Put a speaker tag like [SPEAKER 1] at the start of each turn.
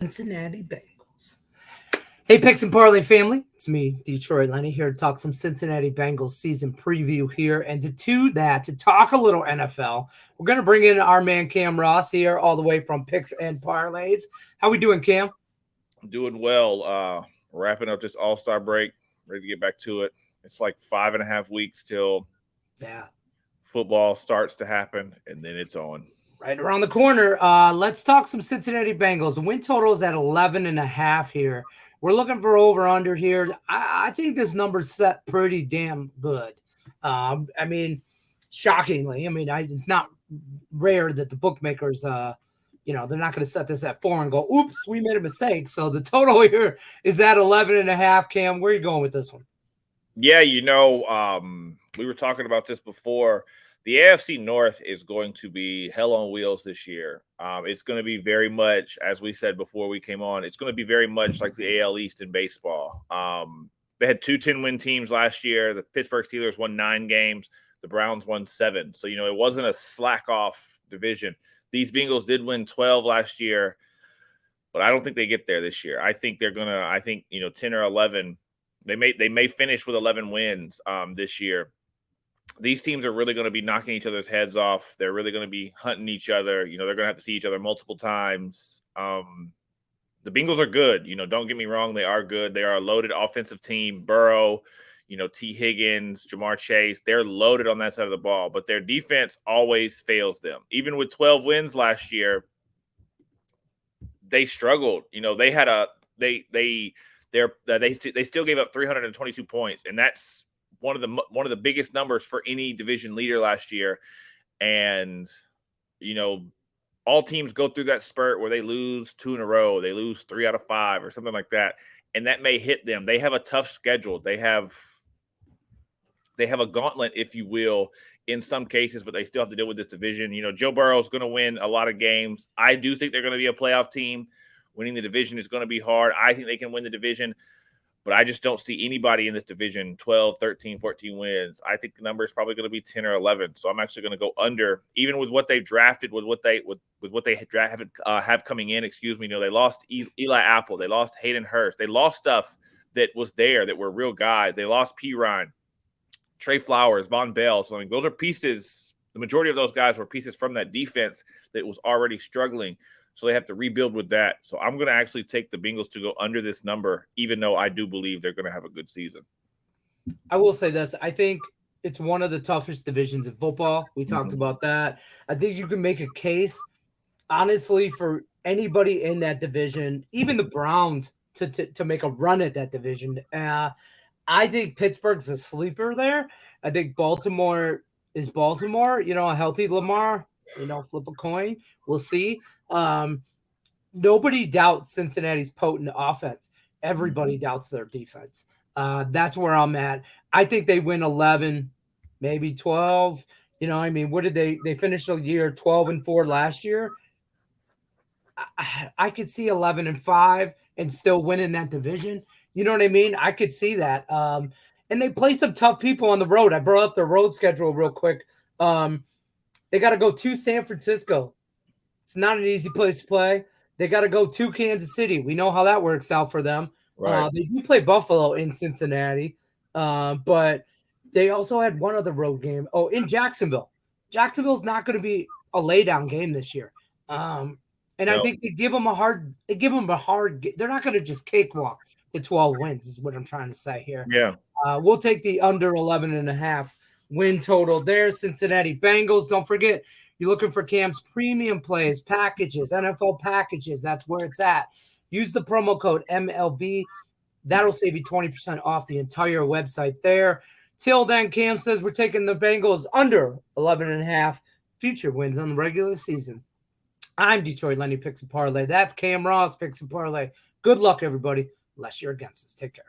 [SPEAKER 1] Cincinnati Bengals. Hey, Picks and Parlay family. It's me, Detroit Lenny, here to talk some Cincinnati Bengals season preview here. And to talk a little NFL, we're going to bring in our man Cam Ross here, all the way from Picks and Parlays. How we doing, Cam?
[SPEAKER 2] Doing well. Wrapping up this All-Star break, ready to get back to it. It's like 5.5 weeks till football starts to happen, and then it's on.
[SPEAKER 1] Right around the corner. Let's talk some Cincinnati Bengals. The win total is at 11.5 here. We're looking for over-under here. I think this number's set pretty damn good. Shockingly. It's not rare that the bookmakers, they're not going to set this at 4 and go, oops, we made a mistake. So the total here is at 11.5. Cam, where are you going with this one?
[SPEAKER 2] Yeah, we were talking about this before. The AFC North is going to be hell on wheels this year. It's going to be very much, as we said before we came on, it's going to be very much like the AL East in baseball. They had 2 10-win teams last year. The Pittsburgh Steelers won 9 games. The Browns won 7. So, it wasn't a slack-off division. These Bengals did win 12 last year, but I don't think they get there this year. I think they're going to, 10 or 11. They may finish with 11 wins this year. These teams are really going to be knocking each other's heads off. They're really going to be hunting each other. They're going to have to see each other multiple times. The Bengals are good. Don't get me wrong. They are good. They are a loaded offensive team. Burrow, T. Higgins, Jamar Chase, they're loaded on that side of the ball, but their defense always fails them. Even with 12 wins last year, they struggled. They had they still gave up 322 points, and that's one of the biggest numbers for any division leader last year. And all teams go through that spurt where they lose 2 in a row, they lose 3 out of 5 or something like that, and that may hit them. They have a tough schedule. They have a gauntlet, if you will, in some cases, but they still have to deal with this division. Joe Burrow is going to win a lot of games. I do think they're going to be a playoff team. Winning the division is going to be hard. I think they can win the division, but I just don't see anybody in this division 12, 13, 14 wins. I think the number is probably going to be 10 or 11. So I'm actually going to go under, even with what they drafted, with what they have coming in. They lost Eli Apple, they lost Hayden Hurst, they lost stuff that was there that were real guys. They lost P. Ryan, Trey Flowers, Von Bell. So those are pieces. The majority of those guys were pieces from that defense that was already struggling. So they have to rebuild with that. So I'm going to actually take the Bengals to go under this number, even though I do believe they're going to have a good season.
[SPEAKER 1] I will say this. I think it's one of the toughest divisions in football. We talked about that. I think you can make a case, honestly, for anybody in that division, even the Browns, to make a run at that division. I think Pittsburgh's a sleeper there. I think Baltimore is Baltimore. A healthy Lamar, flip a coin. We'll see. Nobody doubts Cincinnati's potent offense. Everybody doubts their defense. That's where I'm at. I think they win 11, maybe 12. What did they finish the year 12-4 last year? I could see 11-5 and still winning that division. You know what I mean? I could see that. And they play some tough people on the road. I brought up their road schedule real quick. They got to go to San Francisco. It's not an easy place to play. They got to go to Kansas City. We know how that works out for them.
[SPEAKER 2] Right.
[SPEAKER 1] They do play Buffalo in Cincinnati, but they also had one other road game. Oh, in Jacksonville. Jacksonville's not going to be a laydown game this year. I think they give them a hard. They're not going to just cakewalk the 12 wins. Is what I'm trying to say here.
[SPEAKER 2] Yeah.
[SPEAKER 1] We'll take the under 11.5 win total there. Cincinnati Bengals. Don't forget, you're looking for Cam's premium plays, packages, NFL packages. That's where it's at. Use the promo code MLB. That'll save you 20% off the entire website there. Till then, Cam says we're taking the Bengals under 11.5 future wins on the regular season. I'm Detroit Lenny, Picks and Parlay. That's Cam Ross, Picks and Parlay. Good luck, everybody, unless you're against us. Take care.